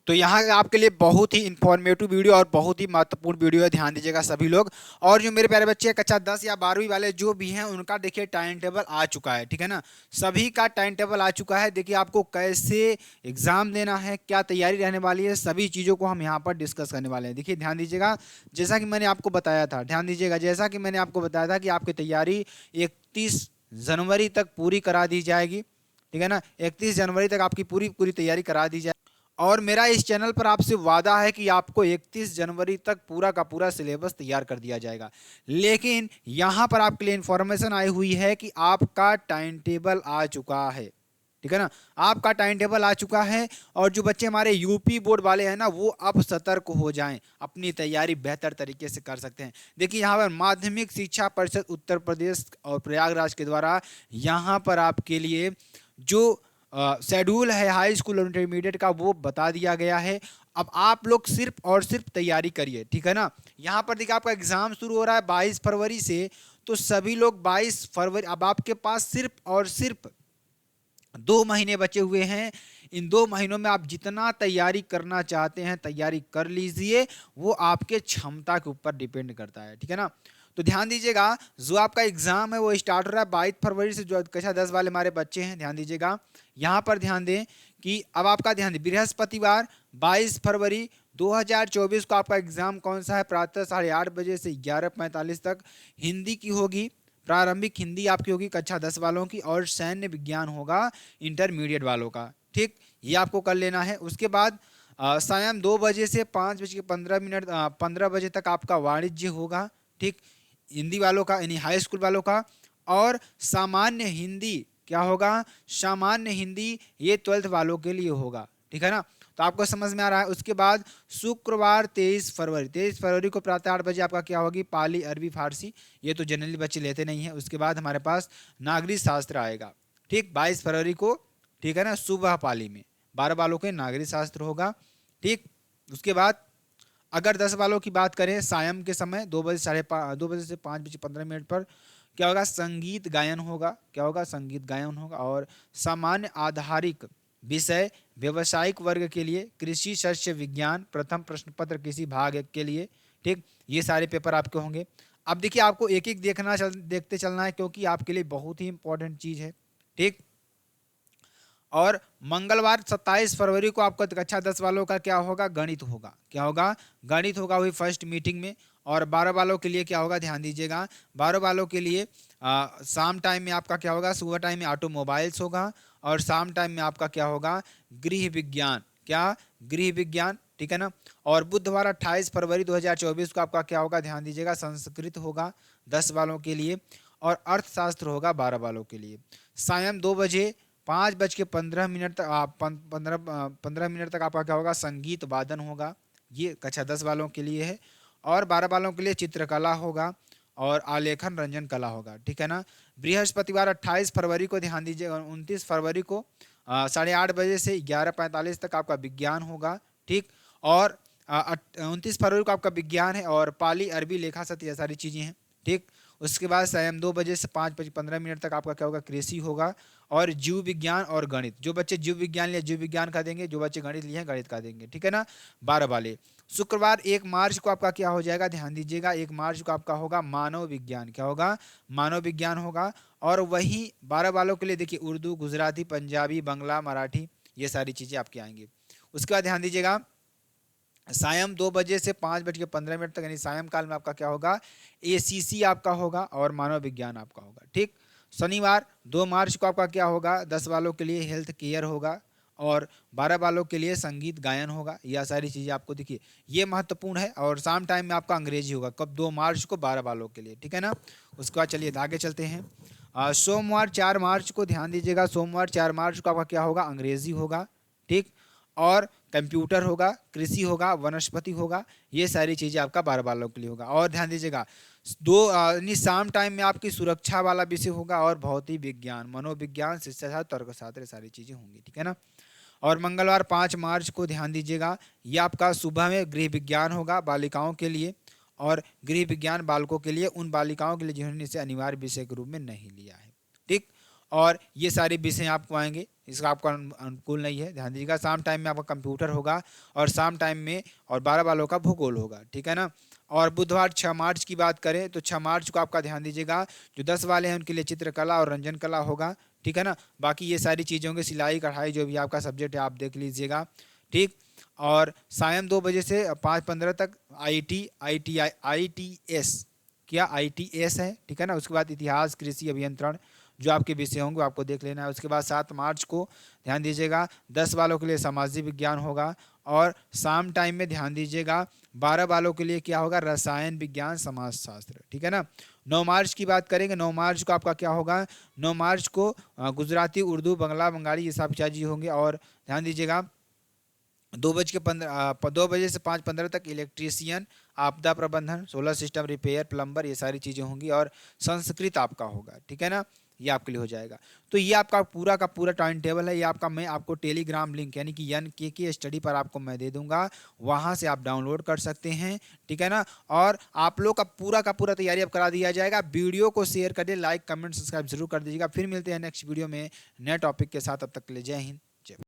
तो यहाँ आपके लिए बहुत ही इन्फॉर्मेटिव वीडियो और बहुत ही महत्वपूर्ण वीडियो है, ध्यान दीजिएगा सभी लोग। और जो मेरे प्यारे बच्चे कक्षा 10 या 12वीं वाले जो भी हैं उनका देखिए टाइम टेबल आ चुका है, ठीक है ना। सभी का टाइम टेबल आ चुका है। देखिए आपको कैसे एग्जाम देना है, क्या तैयारी रहने वाली है, सभी चीज़ों को हम यहाँ पर डिस्कस करने वाले हैं। देखिए ध्यान दीजिएगा, जैसा कि मैंने आपको बताया था, ध्यान दीजिएगा जैसा कि मैंने आपको बताया था कि आपकी तैयारी 31 जनवरी तक पूरी करा दी जाएगी, ठीक है ना। 31 जनवरी तक आपकी पूरी पूरी तैयारी करा दी जाएगी। और मेरा इस चैनल पर आपसे वादा है कि आपको 31 जनवरी तक पूरा का पूरा सिलेबस तैयार कर दिया जाएगा। लेकिन यहाँ पर आपके लिए इन्फॉर्मेशन आई हुई है कि आपका टाइम टेबल आ चुका है, ठीक है ना। आपका टाइम टेबल आ चुका है। और जो बच्चे हमारे यूपी बोर्ड वाले हैं ना, वो अब सतर्क हो जाएं, अपनी तैयारी बेहतर तरीके से कर सकते हैं। देखिए यहाँ पर माध्यमिक शिक्षा परिषद उत्तर प्रदेश और प्रयागराज के द्वारा यहाँ पर आपके लिए जो शेड्यूल है हाई स्कूल और इंटरमीडिएट का, वो बता दिया गया है। अब आप लोग सिर्फ और सिर्फ तैयारी करिए, ठीक है ना। यहाँ पर देखिए आपका एग्जाम शुरू हो रहा है 22 फरवरी से, तो सभी लोग 22 फरवरी, अब आपके पास सिर्फ और सिर्फ 2 महीने बचे हुए हैं। इन 2 महीनों में आप जितना तैयारी करना चाहते हैं तैयारी कर लीजिए, वो आपके क्षमता के ऊपर डिपेंड करता है, ठीक है ना। तो ध्यान दीजिएगा, जो आपका एग्जाम है वो स्टार्ट हो रहा है 22 फरवरी से। जो कक्षा 10 वाले हमारे बच्चे हैं, ध्यान दीजिएगा, यहाँ पर ध्यान दें कि अब आपका ध्यान दें, बृहस्पतिवार 22 फरवरी 2024 को आपका एग्जाम कौन सा है, प्रातः 8:30 बजे से 11:45 तक। हिंदी की होगी, प्रारंभिक हिंदी आपकी होगी कक्षा 10 वालों की, और सैन्य विज्ञान होगा इंटरमीडिएट वालों का, ठीक। ये आपको कर लेना है। उसके बाद सायं 2 बजे से 5:15 15 बजे तक आपका वाणिज्य होगा, ठीक, हिंदी वालों का यानी हाई स्कूल वालों का। और सामान्य हिंदी क्या होगा, सामान्य हिंदी ये 12th वालों के लिए होगा, ठीक है ना। तो आपको समझ में आ रहा है। उसके बाद शुक्रवार 23 फरवरी को प्रातः 8 बजे आपका क्या होगी, पाली अरबी फारसी, ये तो जनरली बच्चे लेते नहीं है। उसके बाद हमारे पास नागरिक शास्त्र आएगा, ठीक, 22 फरवरी को, ठीक है ना, सुबह पाली में 12 वालों के नागरिक शास्त्र होगा, ठीक। उसके बाद अगर 10 वालों की बात करें, सायं के समय 2 बजे से 5:15 पर क्या होगा, संगीत गायन होगा। क्या होगा, संगीत गायन होगा। और सामान्य आधारिक विषय व्यवसायिक वर्ग के लिए कृषि शस्य विज्ञान प्रथम प्रश्न पत्र किसी भाग 1 के लिए, ठीक, ये सारे पेपर आपके होंगे। अब देखिए आपको एक एक देखते चलना है, क्योंकि आपके लिए बहुत ही इंपॉर्टेंट चीज है, ठीक। और मंगलवार 27 फरवरी को आपका कक्षा 10 वालों का क्या होगा, गणित होगा। क्या होगा, गणित होगा, वही फर्स्ट मीटिंग में। और 12 वालों के लिए क्या होगा, ध्यान दीजिएगा, 12 वालों के लिए शाम टाइम में आपका क्या होगा, सुबह टाइम में ऑटोमोबाइल्स होगा, और शाम टाइम में आपका क्या होगा, गृह विज्ञान। क्या, गृह विज्ञान, ठीक है ना। और बुधवार 28 फरवरी 2024 को आपका क्या होगा, ध्यान दीजिएगा, संस्कृत होगा 10 वालों के लिए। और अर्थशास्त्र होगा 12 वालों के लिए। सायं 2 बजे 5:15 तक 15 मिनट तक आपका क्या होगा, संगीत वादन होगा, ये कक्षा 10 वालों के लिए है। और 12 वालों के लिए चित्रकला होगा और आलेखन रंजन कला होगा, ठीक है ना। बृहस्पतिवार 28 फरवरी को ध्यान दीजिए, 29 फरवरी को 8:30 बजे से 11:45 तक आपका विज्ञान होगा, ठीक। और 29 फरवरी को आपका विज्ञान है, और पाली अरबी लेखा सत्य, ये सारी चीज़ें हैं, ठीक। उसके बाद सायं 2 बजे से 5:15 तक आपका क्या होगा, कृषि होगा। और जीव विज्ञान और गणित, जो बच्चे जीव विज्ञान लिए जीव विज्ञान का देंगे, जो बच्चे गणित लिए हैं गणित का देंगे, ठीक है ना, 12 वाले। शुक्रवार 1 मार्च को आपका क्या हो जाएगा, ध्यान दीजिएगा, 1 मार्च को आपका होगा मानव विज्ञान। क्या होगा, मानव विज्ञान होगा। और वही 12 वालों के लिए देखिए उर्दू, गुजराती, पंजाबी, बंगला, मराठी, ये सारी चीज़ें आपकी आएंगी। उसके बाद ध्यान दीजिएगा, सायं 2 बजे से 5:15 तक यानी सायंकाल में आपका क्या होगा, एसीसी आपका होगा और मानव विज्ञान आपका होगा, ठीक। शनिवार 2 मार्च को आपका क्या होगा, 10 वालों के लिए हेल्थ केयर होगा, और 12 वालों के लिए संगीत गायन होगा। यह सारी चीज़ें आपको देखिए ये महत्वपूर्ण है। और शाम टाइम में आपका अंग्रेजी होगा, कब, 2 मार्च को 12 वालों के लिए, ठीक है ना। उसके बाद चलिए आगे चलते हैं। सोमवार 4 मार्च को ध्यान दीजिएगा, सोमवार 4 मार्च को आपका क्या होगा, अंग्रेजी होगा, ठीक। और कंप्यूटर होगा, कृषि होगा, वनस्पति होगा, ये सारी चीज़ें आपका 12 वालों के लिए होगा। और ध्यान दीजिएगा, यानी शाम टाइम में आपकी सुरक्षा वाला विषय होगा, और भौतिक विज्ञान, मनोविज्ञान, शिक्षाशास्त्र, तर्कशास्त्र, सारी चीज़ें होंगी, ठीक है ना। और मंगलवार 5 मार्च को ध्यान दीजिएगा, ये आपका सुबह में गृह विज्ञान होगा बालिकाओं के लिए, और गृह विज्ञान बालकों के लिए, उन बालिकाओं के लिए जिन्होंने इसे अनिवार्य विषय के रूप में नहीं लिया है, ठीक। और ये सारे विषय आपको आएंगे। इसका आपका अनुकूल नहीं है, ध्यान दीजिएगा। शाम टाइम में आपका कंप्यूटर होगा और शाम टाइम में और 12 वालों का भूगोल होगा, ठीक है ना। और बुधवार 6 मार्च की बात करें तो 6 मार्च को आपका ध्यान दीजिएगा, जो 10 वाले हैं उनके लिए चित्रकला और रंजन कला होगा, ठीक है ना। बाकी ये सारी चीज़ें होंगी, सिलाई कढ़ाई जो भी आपका सब्जेक्ट है आप देख लीजिएगा, ठीक। और सायं 2 बजे से 5:15 तक ITS क्या ITS है, ठीक है ना। उसके बाद इतिहास कृषि अभियंत्रण जो आपके विषय होंगे आपको देख लेना है। उसके बाद 7 मार्च को ध्यान दीजिएगा 10 वालों के लिए सामाजिक विज्ञान होगा और शाम टाइम में ध्यान दीजिएगा 12 वालों के लिए क्या होगा, रसायन विज्ञान समाजशास्त्र, ठीक है ना। 9 मार्च की बात करेंगे, 9 मार्च को आपका क्या होगा, 9 मार्च को गुजराती, उर्दू, बंगला, बंगाली ये सब चीज़ होंगे। और ध्यान दीजिएगा 2 बजे से 5:15 तक इलेक्ट्रीशियन, आपदा प्रबंधन, सोलर सिस्टम रिपेयर, प्लम्बर ये सारी चीज़ें होंगी। और संस्कृत आपका होगा, ठीक है ना, ये आपके लिए हो जाएगा। तो ये आपका पूरा का पूरा टाइम टेबल है। ये आपका मैं आपको टेलीग्राम लिंक यानी कि NKK स्टडी पर आपको मैं दे दूंगा, वहाँ से आप डाउनलोड कर सकते हैं, ठीक है ना। और आप लोग का पूरा तैयारी अब करा दिया जाएगा। वीडियो को शेयर करिए, लाइक कमेंट सब्सक्राइब जरूर कर दीजिएगा। फिर मिलते हैं नेक्स्ट वीडियो में नए टॉपिक के साथ, तब तक के लिए जय हिंद।